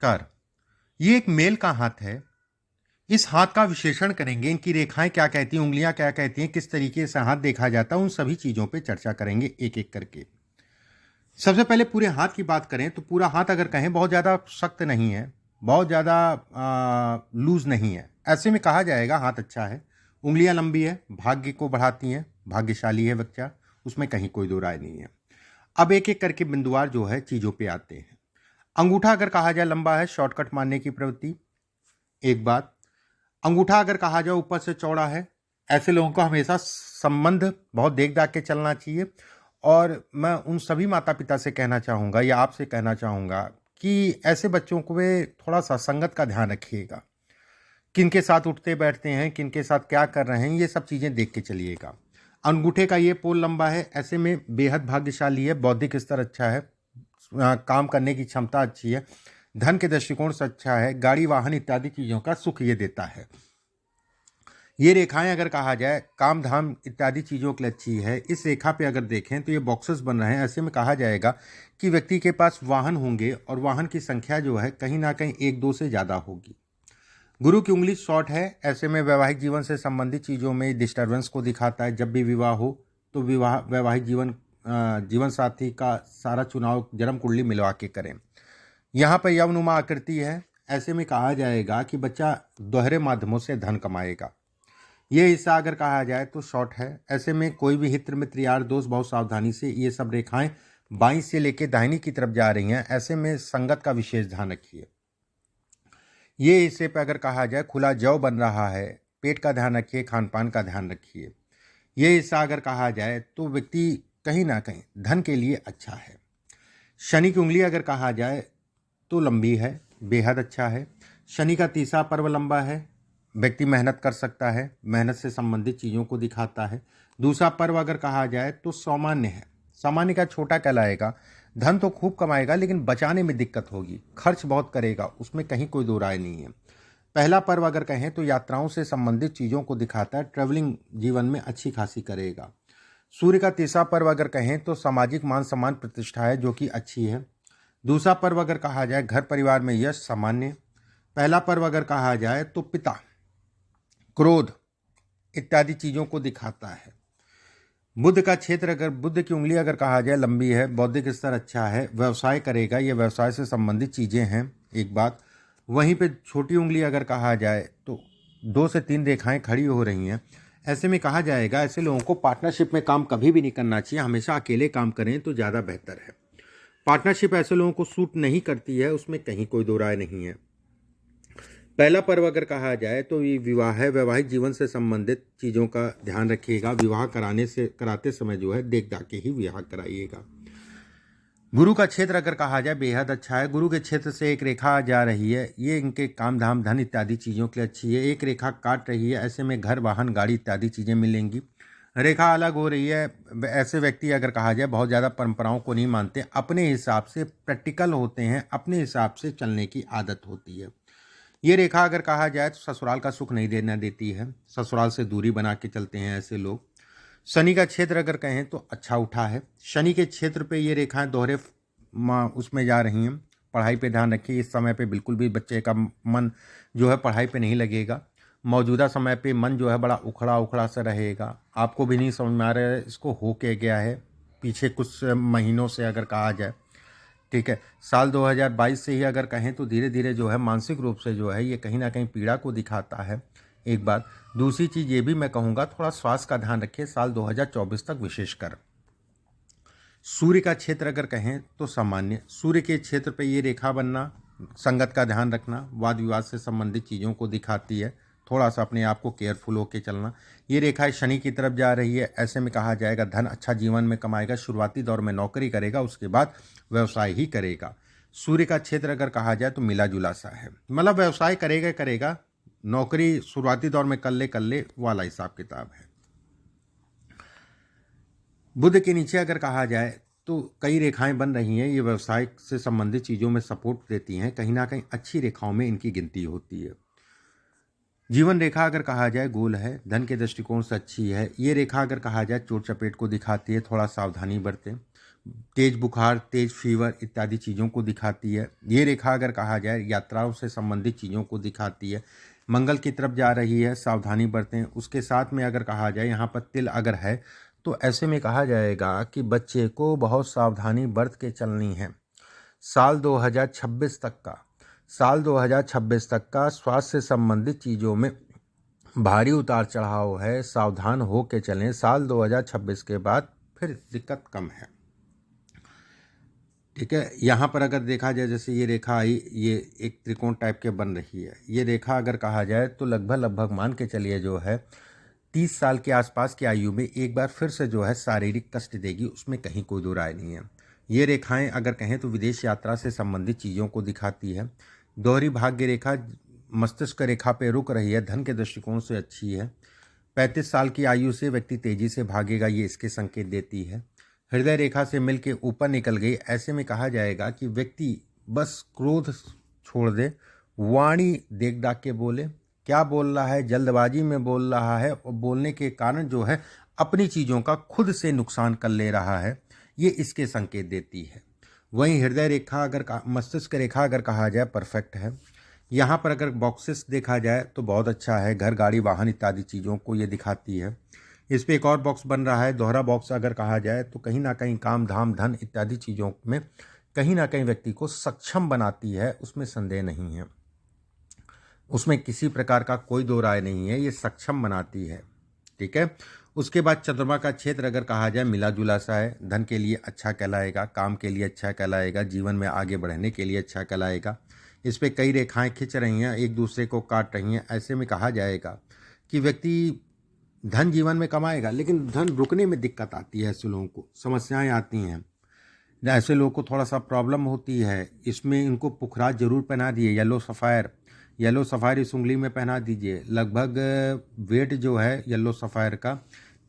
नमस्कार। ये एक मेल का हाथ है। इस हाथ का विश्लेषण करेंगे, इनकी रेखाएं क्या कहती हैं, उंगलियां क्या कहती हैं, किस तरीके से हाथ देखा जाता है, उन सभी चीज़ों पे चर्चा करेंगे एक एक करके। सबसे पहले पूरे हाथ की बात करें तो पूरा हाथ अगर कहें बहुत ज़्यादा सख्त नहीं है, बहुत ज़्यादा लूज नहीं है। ऐसे में कहा जाएगा हाथ अच्छा है। उंगलियां लंबी है, भाग्य को बढ़ाती हैं, भाग्यशाली है बच्चा, उसमें कहीं कोई दो राय नहीं है। अब एक एक करके बिंदुवार जो है चीज़ों पे आते हैं। अंगूठा अगर कहा जाए लंबा है, शॉर्टकट मारने की प्रवृत्ति। एक बात, अंगूठा अगर कहा जाए ऊपर से चौड़ा है, ऐसे लोगों को हमेशा संबंध बहुत देख दाख के चलना चाहिए। और मैं उन सभी माता पिता से कहना चाहूँगा या आपसे कहना चाहूँगा कि ऐसे बच्चों को वे थोड़ा सा संगत का ध्यान रखिएगा। किनके साथ उठते बैठते हैं, किनके साथ क्या कर रहे हैं, ये सब चीज़ें देख के चलिएगा। अंगूठे का ये पोल लंबा है, ऐसे में बेहद भाग्यशाली है, बौद्धिक स्तर अच्छा है, काम करने की क्षमता अच्छी है, धन के दृष्टिकोण से अच्छा है, गाड़ी वाहन इत्यादि चीज़ों का सुख ये देता है। ये रेखाएं अगर कहा जाए काम धाम इत्यादि चीज़ों के लिए अच्छी है। इस रेखा पे अगर देखें तो ये बॉक्सेस बन रहे हैं, ऐसे में कहा जाएगा कि व्यक्ति के पास वाहन होंगे और वाहन की संख्या जो है कहीं ना कहीं एक दो से ज़्यादा होगी। गुरु की उंगली शॉर्ट है, ऐसे में वैवाहिक जीवन से संबंधित चीज़ों में डिस्टर्बेंस को दिखाता है। जब भी विवाह हो तो वैवाहिक जीवन साथी का सारा चुनाव जन्म कुंडली मिलवा के करें। यहाँ पर यवनुमा आकृति है, ऐसे में कहा जाएगा कि बच्चा दोहरे माध्यमों से धन कमाएगा। ये हिस्सा अगर कहा जाए तो शॉर्ट है, ऐसे में कोई भी हित मित्र यार दोस्त बहुत सावधानी से, ये सब रेखाएं बाईं से लेकर दाहिनी की तरफ जा रही हैं, ऐसे में संगत का विशेष ध्यान रखिए। ये हिस्से पर अगर कहा जाए खुला जौ बन रहा है, पेट का ध्यान रखिए, खान पान का ध्यान रखिए। ये हिस्सा अगर कहा जाए तो व्यक्ति कहीं ना कहीं धन के लिए अच्छा है। शनि की उंगली अगर कहा जाए तो लंबी है, बेहद अच्छा है। शनि का तीसरा पर्व लंबा है, व्यक्ति मेहनत कर सकता है, मेहनत से संबंधित चीज़ों को दिखाता है। दूसरा पर्व अगर कहा जाए तो सामान्य है, सामान्य का छोटा कहलाएगा। धन तो खूब कमाएगा लेकिन बचाने में दिक्कत होगी, खर्च बहुत करेगा, उसमें कहीं कोई दो राय नहीं है। पहला पर्व अगर कहें तो यात्राओं से संबंधित चीज़ों को दिखाता है, ट्रैवलिंग जीवन में अच्छी खासी करेगा। सूर्य का तीसरा पर्व अगर कहें तो सामाजिक मान सम्मान प्रतिष्ठा है जो कि अच्छी है। दूसरा पर्व अगर कहा जाए घर परिवार में यश सामान्य। पहला पर्व अगर कहा जाए तो पिता, क्रोध इत्यादि चीज़ों को दिखाता है। बुध का क्षेत्र अगर बुध की उंगली अगर कहा जाए लंबी है, बौद्धिक स्तर अच्छा है, व्यवसाय करेगा, ये व्यवसाय से संबंधित चीज़ें हैं। एक बात, वहीं पे छोटी उंगली अगर कहा जाए तो 2 से 3 रेखाएं खड़ी हो रही हैं, ऐसे में कहा जाएगा ऐसे लोगों को पार्टनरशिप में काम कभी भी नहीं करना चाहिए, हमेशा अकेले काम करें तो ज़्यादा बेहतर है। पार्टनरशिप ऐसे लोगों को सूट नहीं करती है, उसमें कहीं कोई दो राय नहीं है। पहला पर्व अगर कहा जाए तो ये विवाह है, वैवाहिक जीवन से संबंधित चीज़ों का ध्यान रखिएगा। विवाह कराते समय जो है देख दाख के ही विवाह कराइएगा। गुरु का क्षेत्र अगर कहा जाए बेहद अच्छा है, गुरु के क्षेत्र से एक रेखा जा रही है, ये इनके काम धाम धन इत्यादि चीज़ों के लिए अच्छी है। एक रेखा काट रही है, ऐसे में घर वाहन गाड़ी इत्यादि चीज़ें मिलेंगी। रेखा अलग हो रही है, ऐसे व्यक्ति अगर कहा जाए बहुत ज़्यादा परंपराओं को नहीं मानते, अपने हिसाब से प्रैक्टिकल होते हैं, अपने हिसाब से चलने की आदत होती है। ये रेखा अगर कहा जाए तो ससुराल का सुख नहीं देना देती है, ससुराल से दूरी बना के चलते हैं ऐसे लोग। शनि का क्षेत्र अगर कहें तो अच्छा उठा है, शनि के क्षेत्र पे ये रेखाएं दोहरे उसमें जा रही हैं। पढ़ाई पे ध्यान रखिए, इस समय पे बिल्कुल भी बच्चे का मन जो है पढ़ाई पे नहीं लगेगा। मौजूदा समय पे मन जो है बड़ा उखड़ा उखड़ा सा रहेगा, आपको भी नहीं समझ में आ रहा है इसको हो के गया है पीछे कुछ महीनों से अगर कहा जाए। ठीक है, साल 2022 से ही अगर कहें तो धीरे धीरे जो है मानसिक रूप से जो है ये कहीं ना कहीं पीड़ा को दिखाता है। एक बात, दूसरी चीज़ ये भी मैं कहूँगा थोड़ा स्वास्थ्य का ध्यान रखिए साल 2024 तक विशेषकर। सूर्य का क्षेत्र अगर कहें तो सामान्य, सूर्य के क्षेत्र पे ये रेखा बनना, संगत का ध्यान रखना, वाद विवाद से संबंधित चीज़ों को दिखाती है, थोड़ा सा अपने आप को केयरफुल होकर चलना। ये रेखा शनि की तरफ जा रही है, ऐसे में कहा जाएगा धन अच्छा जीवन में कमाएगा, शुरुआती दौर में नौकरी करेगा, उसके बाद व्यवसाय ही करेगा। सूर्य का क्षेत्र अगर कहा जाए तो मिला जुला सा है, मतलब व्यवसाय करेगा करेगा, नौकरी शुरुआती दौर में कर ले वाला हिसाब किताब है। बुध के नीचे अगर कहा जाए तो कई रेखाएं बन रही हैं, ये व्यवसाय से संबंधित चीज़ों में सपोर्ट देती हैं, कहीं ना कहीं अच्छी रेखाओं में इनकी गिनती होती है। जीवन रेखा अगर कहा जाए गोल है, धन के दृष्टिकोण से अच्छी है। ये रेखा अगर कहा जाए चोट चपेट को दिखाती है, थोड़ा सावधानी बरतें। तेज बुखार, तेज फीवर इत्यादि चीज़ों को दिखाती है। ये रेखा अगर कहा जाए यात्राओं से संबंधित चीज़ों को दिखाती है। मंगल की तरफ जा रही है, सावधानी बरतें। उसके साथ में अगर कहा जाए यहाँ पर तिल अगर है तो ऐसे में कहा जाएगा कि बच्चे को बहुत सावधानी बरत के चलनी है। साल 2026 तक का स्वास्थ्य से संबंधित चीज़ों में भारी उतार चढ़ाव है, सावधान हो के चलें। साल 2026 के बाद फिर दिक्कत कम है। ठीक है, यहाँ पर अगर देखा जाए जैसे ये रेखा आई, ये एक त्रिकोण टाइप के बन रही है। ये रेखा अगर कहा जाए तो लगभग मान के चलिए जो है 30 साल के आसपास की आयु में एक बार फिर से जो है शारीरिक कष्ट देगी, उसमें कहीं कोई दो राय नहीं है। ये रेखाएं अगर कहें तो विदेश यात्रा से संबंधित चीज़ों को दिखाती है। दोहरी भाग्य रेखा मस्तिष्क रेखा पे रुक रही है, धन के दृष्टिकोण से अच्छी है। 35 साल की आयु से व्यक्ति तेजी से भागेगा, ये इसके संकेत देती है। हृदय रेखा से मिल के ऊपर निकल गई, ऐसे में कहा जाएगा कि व्यक्ति बस क्रोध छोड़ दे, वाणी देख दाख के बोले, क्या बोल रहा है जल्दबाजी में बोल रहा है और बोलने के कारण जो है अपनी चीज़ों का खुद से नुकसान कर ले रहा है, ये इसके संकेत देती है। वहीं हृदय रेखा अगर मस्तिष्क रेखा अगर कहा जाए परफेक्ट है। यहाँ पर अगर बॉक्सेस देखा जाए तो बहुत अच्छा है, घर गाड़ी वाहन इत्यादि चीज़ों को ये दिखाती है। इस पे एक और बॉक्स बन रहा है, दोहरा बॉक्स अगर कहा जाए तो कहीं ना कहीं काम धाम धन इत्यादि चीज़ों में कहीं ना कहीं व्यक्ति को सक्षम बनाती है, उसमें संदेह नहीं है, उसमें किसी प्रकार का कोई दो राय नहीं है, ये सक्षम बनाती है। ठीक है, उसके बाद चंद्रमा का क्षेत्र अगर कहा जाए मिला जुला सा है, धन के लिए अच्छा कहलाएगा, काम के लिए अच्छा कहलाएगा, जीवन में आगे बढ़ने के लिए अच्छा कहलाएगा। इस पर कई रेखाएं खिंच रही हैं, एक दूसरे को काट रही हैं, ऐसे में कहा जाएगा कि व्यक्ति धन जीवन में कमाएगा, लेकिन धन रुकने में दिक्कत आती है, ऐसे लोगों को समस्याएं आती हैं, ऐसे लोगों को थोड़ा सा प्रॉब्लम होती है। इसमें इनको पुखराज जरूर पहना दिए, येलो सफ़ायर इस उंगली में पहना दीजिए। लगभग वेट जो है येलो सफ़ायर का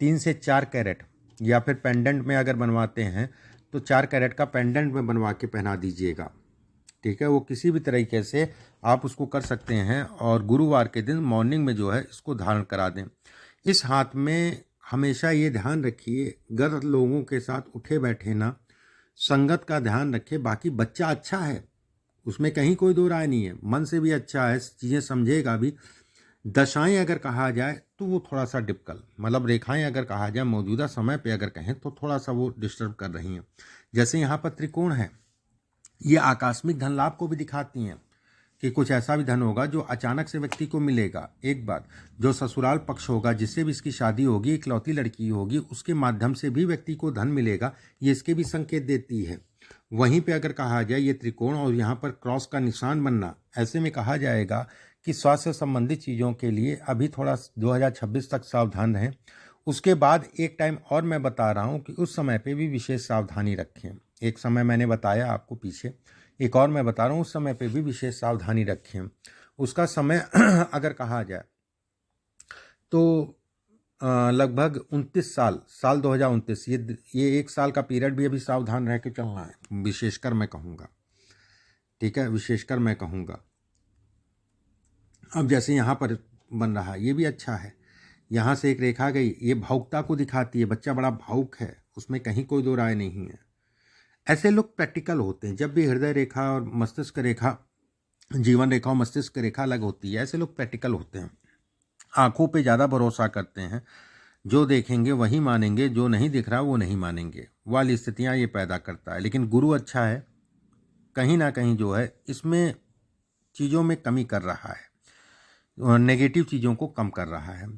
3 से 4 कैरेट, या फिर पेंडेंट में अगर बनवाते हैं तो 4 कैरेट का पेंडेंट में बनवा के पहना दीजिएगा। ठीक है, वो किसी भी तरीके से आप उसको कर सकते हैं, और गुरुवार के दिन मॉर्निंग में जो है इसको धारण करा दें। इस हाथ में हमेशा ये ध्यान रखिए, गलत लोगों के साथ उठे बैठे ना, संगत का ध्यान रखें। बाकी बच्चा अच्छा है, उसमें कहीं कोई दो राय नहीं है, मन से भी अच्छा है, चीज़ें समझेगा भी। दशाएं अगर कहा जाए तो वो थोड़ा सा डिफिकल्ट, मतलब रेखाएं अगर कहा जाए मौजूदा समय पे अगर कहें तो थोड़ा सा वो डिस्टर्ब कर रही हैं। जैसे यहाँ पर त्रिकोण है, ये आकस्मिक धन लाभ को भी दिखाती हैं कि कुछ ऐसा भी धन होगा जो अचानक से व्यक्ति को मिलेगा। एक बात, जो ससुराल पक्ष होगा, जिससे भी इसकी शादी होगी, इकलौती लड़की होगी, उसके माध्यम से भी व्यक्ति को धन मिलेगा, ये इसके भी संकेत देती है। वहीं पे अगर कहा जाए ये त्रिकोण और यहाँ पर क्रॉस का निशान बनना, ऐसे में कहा जाएगा कि स्वास्थ्य संबंधित चीज़ों के लिए अभी थोड़ा 2026 तक सावधान रहें। उसके बाद एक टाइम और मैं बता रहा हूँ कि उस समय पे भी विशेष सावधानी रखें। एक समय मैंने बताया आपको पीछे, एक और मैं बता रहा हूँ, उस समय पे भी विशेष सावधानी रखें। उसका समय अगर कहा जाए तो लगभग 29 साल 2029, ये 1 साल का पीरियड भी अभी सावधान रह के चलना है, विशेषकर मैं कहूँगा। ठीक है, विशेषकर मैं कहूँगा। अब जैसे यहाँ पर बन रहा, ये भी अच्छा है, यहाँ से एक रेखा गई, ये भावुकता को दिखाती है, बच्चा बड़ा भावुक है, उसमें कहीं कोई दो राय नहीं है। ऐसे लोग प्रैक्टिकल होते हैं। जब भी हृदय रेखा और मस्तिष्क रेखा, जीवन रेखा और मस्तिष्क रेखा अलग होती है, ऐसे लोग प्रैक्टिकल होते हैं, आंखों पे ज़्यादा भरोसा करते हैं, जो देखेंगे वही मानेंगे, जो नहीं दिख रहा वो नहीं मानेंगे, वाली स्थितियाँ ये पैदा करता है। लेकिन गुरु अच्छा है, कहीं ना कहीं जो है इसमें चीज़ों में कमी कर रहा है और नेगेटिव चीज़ों को कम कर रहा है।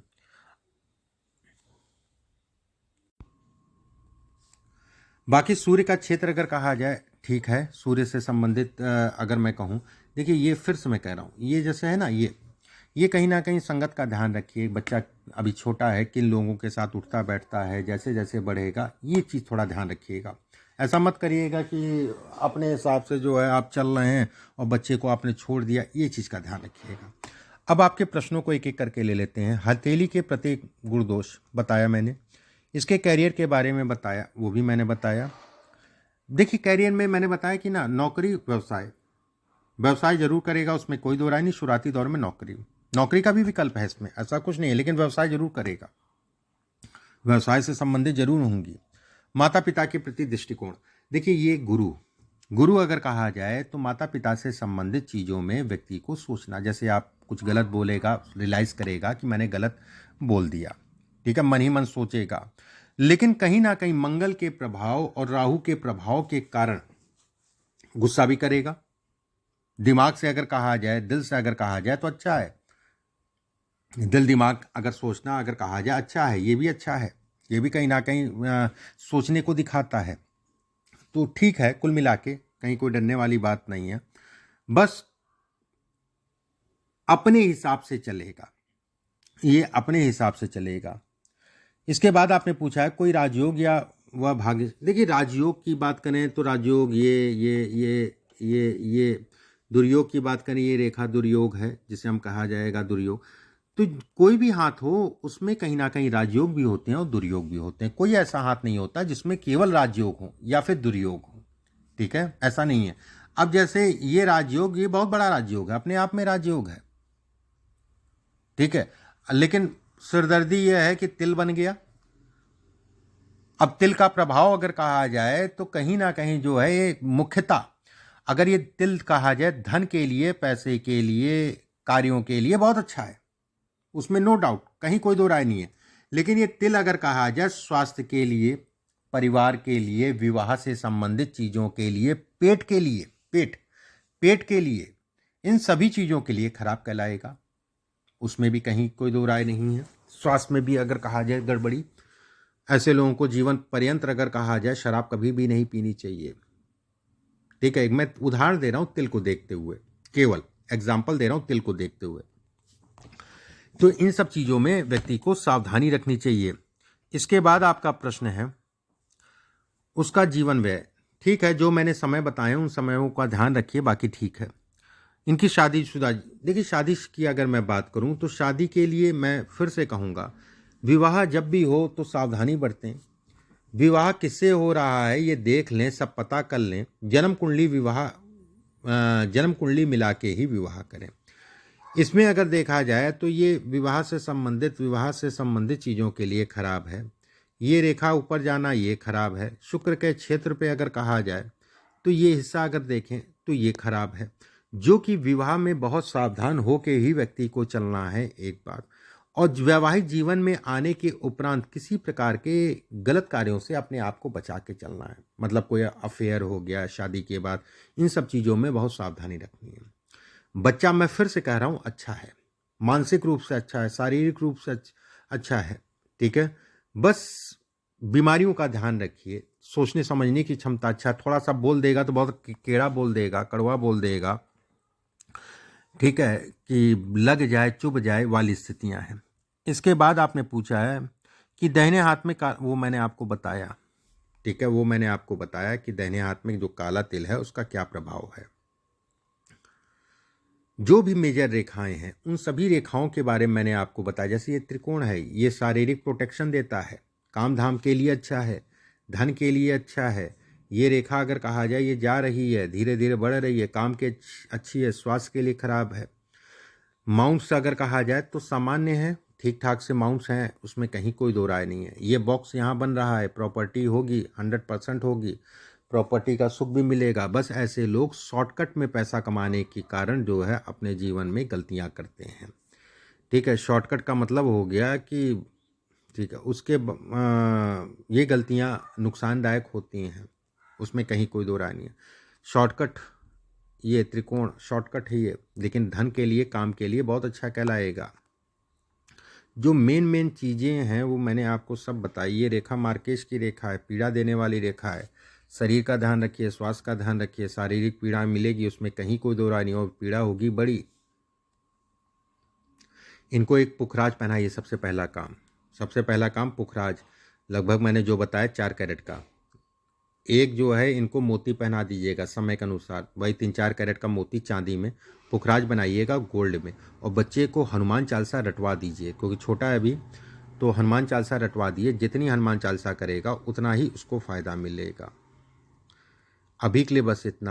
बाकी सूर्य का क्षेत्र अगर कहा जाए, ठीक है, सूर्य से संबंधित अगर मैं कहूँ, देखिए ये फिर से मैं कह रहा हूँ, ये जैसे है ना, ये कहीं ना कहीं संगत का ध्यान रखिए। बच्चा अभी छोटा है, किन लोगों के साथ उठता बैठता है, जैसे जैसे बढ़ेगा ये चीज़ थोड़ा ध्यान रखिएगा। ऐसा मत करिएगा कि अपने हिसाब से जो है आप चल रहे हैं और बच्चे को आपने छोड़ दिया, ये चीज़ का ध्यान रखिएगा। अब आपके प्रश्नों को एक एक करके ले लेते हैं। हथेली के प्रत्येक गुण दोष बताया मैंने, इसके कैरियर के बारे में बताया, वो भी मैंने बताया। देखिए कैरियर में मैंने बताया कि ना, नौकरी व्यवसाय जरूर करेगा, उसमें कोई दो राय नहीं। शुरुआती दौर में नौकरी का भी विकल्प है, इसमें ऐसा कुछ नहीं है, लेकिन व्यवसाय जरूर करेगा, व्यवसाय से संबंधित जरूर होंगी। माता पिता के प्रति दृष्टिकोण। देखिए, ये गुरु अगर कहा जाए तो माता पिता से संबंधित चीज़ों में व्यक्ति को सोचना, जैसे आप कुछ गलत बोलेगा, रियलाइज़ करेगा कि मैंने गलत बोल दिया, ठीक है, मन ही मन सोचेगा, लेकिन कहीं ना कहीं मंगल के प्रभाव और राहु के प्रभाव के कारण गुस्सा भी करेगा। दिमाग से अगर कहा जाए, दिल से अगर कहा जाए तो अच्छा है, दिल दिमाग अगर सोचना अगर कहा जाए अच्छा है, ये भी अच्छा है, ये भी कहीं ना कहीं सोचने को दिखाता है। तो ठीक है, कुल मिला के कहीं कोई डरने वाली बात नहीं है, बस अपने हिसाब से चलेगा, ये अपने हिसाब से चलेगा। इसके बाद आपने पूछा है कोई राजयोग या वह भाग्य। देखिए, राजयोग की बात करें तो राजयोग ये दुर्योग की बात करें, ये रेखा दुर्योग है जिसे हम कहा जाएगा दुर्योग। तो कोई भी हाथ हो उसमें कहीं ना कहीं राजयोग भी होते हैं और दुर्योग भी होते हैं। कोई ऐसा हाथ नहीं होता जिसमें केवल राजयोग हो या फिर दुर्योग हो, ठीक है, ऐसा नहीं है। अब जैसे ये राजयोग, ये बहुत बड़ा राजयोग है, अपने आप में राजयोग है, ठीक है, लेकिन सिरदर्दी यह है कि तिल बन गया। अब तिल का प्रभाव अगर कहा जाए तो कहीं ना कहीं जो है ये मुख्यतः, अगर ये तिल कहा जाए धन के लिए, पैसे के लिए, कार्यों के लिए बहुत अच्छा है, उसमें नो डाउट, कहीं कोई दो राय नहीं है। लेकिन ये तिल अगर कहा जाए स्वास्थ्य के लिए, परिवार के लिए, विवाह से संबंधित चीज़ों के लिए, पेट के लिए, पेट के लिए, इन सभी चीज़ों के लिए खराब कहलाएगा, उसमें भी कहीं कोई दो राय नहीं है। स्वास्थ्य में भी अगर कहा जाए गड़बड़ी, ऐसे लोगों को जीवन पर्यंत अगर कहा जाए शराब कभी भी नहीं पीनी चाहिए, ठीक है। मैं उदाहरण दे रहा हूं तिल को देखते हुए, केवल एग्जाम्पल दे रहा हूं तिल को देखते हुए। तो इन सब चीज़ों में व्यक्ति को सावधानी रखनी चाहिए। इसके बाद आपका प्रश्न है उसका जीवन व्यय, ठीक है, जो मैंने समय बताए उन समयों का ध्यान रखिए, बाकी ठीक है। इनकी शादीशुदा, देखिए शादी की अगर मैं बात करूं तो शादी के लिए मैं फिर से कहूँगा, विवाह जब भी हो तो सावधानी बरतें। विवाह किससे हो रहा है ये देख लें, सब पता कर लें, जन्म कुंडली मिला के ही विवाह करें। इसमें अगर देखा जाए तो ये विवाह से संबंधित चीज़ों के लिए खराब है। ये रेखा ऊपर जाना ये खराब है। शुक्र के क्षेत्र पे अगर कहा जाए तो ये हिस्सा अगर देखें तो ये खराब है, जो कि विवाह में बहुत सावधान होकर ही व्यक्ति को चलना है एक बात। और वैवाहिक जीवन में आने के उपरांत किसी प्रकार के गलत कार्यों से अपने आप को बचा के चलना है, मतलब कोई अफेयर हो गया शादी के बाद, इन सब चीज़ों में बहुत सावधानी रखनी है। बच्चा, मैं फिर से कह रहा हूँ, अच्छा है, मानसिक रूप से अच्छा है, शारीरिक रूप से अच्छा है, ठीक है, बस बीमारियों का ध्यान रखिए। सोचने समझने की क्षमता अच्छा, थोड़ा सा बोल देगा तो बहुत केड़ा बोल देगा, कड़वा बोल देगा, ठीक है, कि लग जाए चुभ जाए वाली स्थितियां हैं। इसके बाद आपने पूछा है कि दाहिने हाथ में वो मैंने आपको बताया, ठीक है, वो मैंने आपको बताया कि दाहिने हाथ में जो काला तिल है उसका क्या प्रभाव है। जो भी मेजर रेखाएं हैं उन सभी रेखाओं के बारे में मैंने आपको बताया। जैसे ये त्रिकोण है, ये शारीरिक प्रोटेक्शन देता है, काम धाम के लिए अच्छा है, धन के लिए अच्छा है। ये रेखा अगर कहा जाए ये जा रही है, धीरे धीरे बढ़ रही है, काम के अच्छी है, स्वास्थ्य के लिए खराब है। माउंट्स अगर कहा जाए तो सामान्य है, ठीक ठाक से माउंट्स हैं, उसमें कहीं कोई दो राय नहीं है। ये बॉक्स यहाँ बन रहा है, प्रॉपर्टी होगी, 100% होगी, प्रॉपर्टी का सुख भी मिलेगा। बस ऐसे लोग शॉर्टकट में पैसा कमाने के कारण जो है अपने जीवन में गलतियाँ करते हैं, ठीक है। शॉर्टकट का मतलब हो गया कि, ठीक है, ये गलतियाँ नुकसानदायक होती हैं, उसमें कहीं कोई दो राय नहीं है। शॉर्टकट, ये त्रिकोण शॉर्टकट है ये, लेकिन धन के लिए, काम के लिए बहुत अच्छा कहलाएगा। जो मेन चीज़ें हैं वो मैंने आपको सब बताई। ये रेखा मार्केश की रेखा है, पीड़ा देने वाली रेखा है। शरीर का ध्यान रखिए, स्वास्थ्य का ध्यान रखिए, शारीरिक पीड़ा मिलेगी, उसमें कहीं कोई दो राय नहीं, और पीड़ा होगी बड़ी। इनको एक पुखराज पहनाइए, सबसे पहला काम पुखराज, लगभग मैंने जो बताया 4 कैरेट का। एक जो है इनको मोती पहना दीजिएगा समय के अनुसार, वही 3-4 कैरेट का मोती चांदी में, पुखराज बनाइएगा गोल्ड में। और बच्चे को हनुमान चालीसा रटवा दीजिए, क्योंकि छोटा है अभी, तो हनुमान चालीसा रटवा दिए। जितनी हनुमान चालीसा करेगा उतना ही उसको फ़ायदा मिलेगा। अभी के लिए बस इतना।